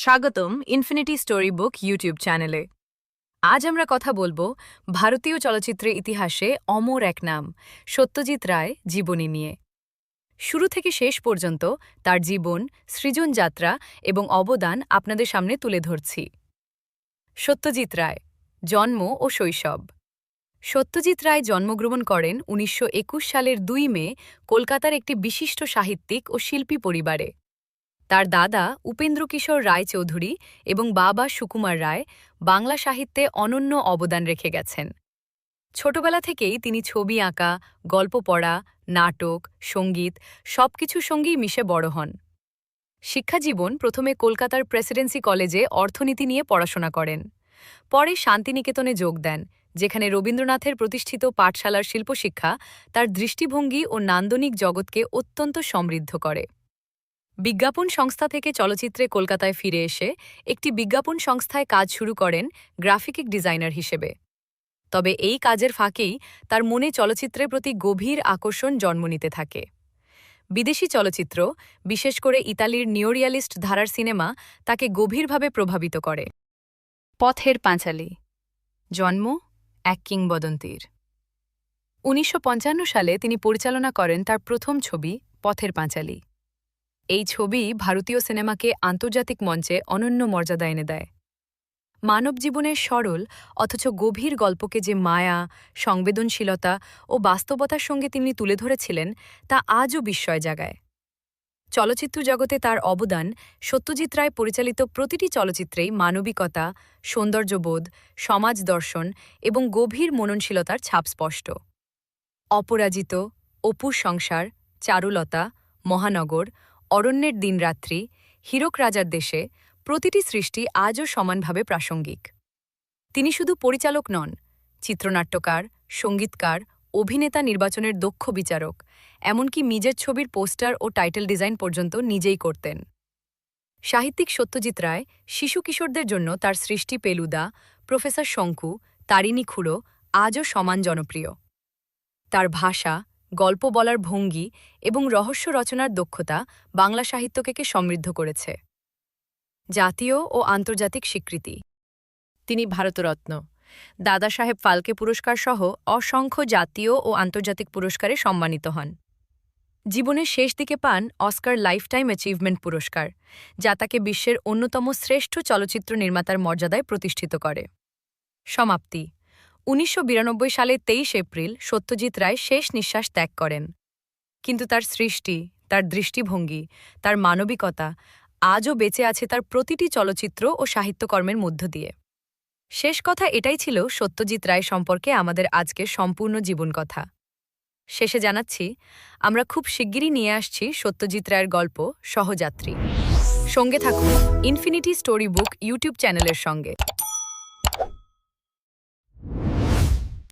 স্বাগতম infinity story book YouTube চ্যানেলে। আজ আমরা কথা বলবো ভারতীয় চলচ্চিত্রের ইতিহাসে অমর এক নাম সত্যজিৎ রায় জীবনী নিয়ে। শুরু থেকে শেষ পর্যন্ত তার জীবন, সৃজন যাত্রা এবং অবদান আপনাদের সামনে তুলে ধরছি। সত্যজিৎ রায় জন্ম ও শৈশব। সত্যজিৎ রায় জন্মগ্রহণ করেন ১৯২১ সালের ২ মে কলকাতার একটি বিশিষ্ট সাহিত্যিক ও শিল্পী পরিবারে। তার দাদা উপেন্দ্রকিশোর রায় চৌধুরী এবং বাবা সুকুমার রায় বাংলা সাহিত্যে অনন্য অবদান রেখে গেছেন। ছোটবেলা থেকেই তিনি ছবি আঁকা, গল্প পড়া, নাটক, সঙ্গীত সবকিছুর সঙ্গেই মিশে বড় হন। শিক্ষাজীবন প্রথমে কলকাতার প্রেসিডেন্সি কলেজে অর্থনীতি নিয়ে পড়াশোনা করেন। পরে শান্তিনিকেতনে যোগ দেন, যেখানে রবীন্দ্রনাথের প্রতিষ্ঠিত পাঠশালার শিল্পশিক্ষা তার দৃষ্টিভঙ্গি ও নান্দনিক জগৎকে অত্যন্ত সমৃদ্ধ করে। বিজ্ঞাপন সংস্থা থেকে চলচ্চিত্রে কলকাতায় ফিরে এসে একটি বিজ্ঞাপন সংস্থায় কাজ শুরু করেন গ্রাফিক ডিজাইনার হিসেবে। তবে এই কাজের ফাঁকেই তার মনে চলচ্চিত্রের প্রতি গভীর আকর্ষণ জন্ম নিতে থাকে। বিদেশি চলচ্চিত্র, বিশেষ করে ইতালির নিওরিয়ালিস্ট ধারার সিনেমা তাকে গভীরভাবে প্রভাবিত করে। পথের পাঁচালী জন্ম এক কিংবদন্তির। ১৯৫৫ সালে তিনি পরিচালনা করেন তার প্রথম ছবি পথের পাঁচালী। এই ছবি ভারতীয় সিনেমাকে আন্তর্জাতিক মঞ্চে অনন্য মর্যাদা এনে দেয়। মানব জীবনের সরল অথচ গভীর গল্পকে যে মায়া, সংবেদনশীলতা ও বাস্তবতার সঙ্গে তিনি তুলে ধরেছিলেন তা আজও বিস্ময় জাগায়। চলচ্চিত্র জগতে তার অবদান সত্যজিৎ রায় পরিচালিত প্রতিটি চলচ্চিত্রেই মানবিকতা, সৌন্দর্যবোধ, সমাজ দর্শন এবং গভীর মননশীলতার ছাপ স্পষ্ট। অপরাজিত, অপুর সংসার, চারুলতা, মহানগর, অরণ্যের দিনরাত্রি, হীরক রাজার দেশে প্রতিটি সৃষ্টি আজও সমানভাবে প্রাসঙ্গিক। তিনি শুধু পরিচালক নন, চিত্রনাট্যকার, সঙ্গীতকার, অভিনেতা নির্বাচনের দক্ষ বিচারক, এমনকি নিজের ছবির পোস্টার ও টাইটেল ডিজাইন পর্যন্ত নিজেই করতেন। সাহিত্যিক সত্যজিৎ রায় শিশু কিশোরদের জন্য তার সৃষ্টি পেলুদা, প্রফেসর শঙ্কু, তারিণী খুড়ো আজও সমান জনপ্রিয়। তার ভাষা, গল্প বলার ভঙ্গি এবং রহস্য রচনার দক্ষতা বাংলা সাহিত্যকে সমৃদ্ধ করেছে। জাতীয় ও আন্তর্জাতিক স্বীকৃতি। তিনি ভারতরত্ন, দাদা সাহেব ফালকে পুরস্কার সহ অসংখ্য জাতীয় ও আন্তর্জাতিক পুরস্কারে সম্মানিত হন। জীবনের শেষ দিকে পান অস্কার লাইফটাইম অ্যাচিভমেন্ট পুরস্কার, যা তাকে বিশ্বের অন্যতম শ্রেষ্ঠ চলচ্চিত্র নির্মাতার মর্যাদায় প্রতিষ্ঠিত করে। সমাপ্তি। ১৯৯২ সালের ২৩ এপ্রিল সত্যজিৎ রায় শেষ নিঃশ্বাস ত্যাগ করেন। কিন্তু তার সৃষ্টি, তার দৃষ্টিভঙ্গি, তার মানবিকতা আজও বেঁচে আছে তার প্রতিটি চলচ্চিত্র ও সাহিত্যকর্মের মধ্য দিয়ে। শেষ কথা এটাই ছিল সত্যজিৎ রায় সম্পর্কে আমাদের আজকের সম্পূর্ণ জীবনকথা। শেষে জানাচ্ছি, আমরা খুব শিগগিরই নিয়ে আসছি সত্যজিৎ রায়ের গল্প সহযাত্রী। সঙ্গে থাকুন ইনফিনিটি স্টোরি বুক ইউটিউব চ্যানেলের সঙ্গে।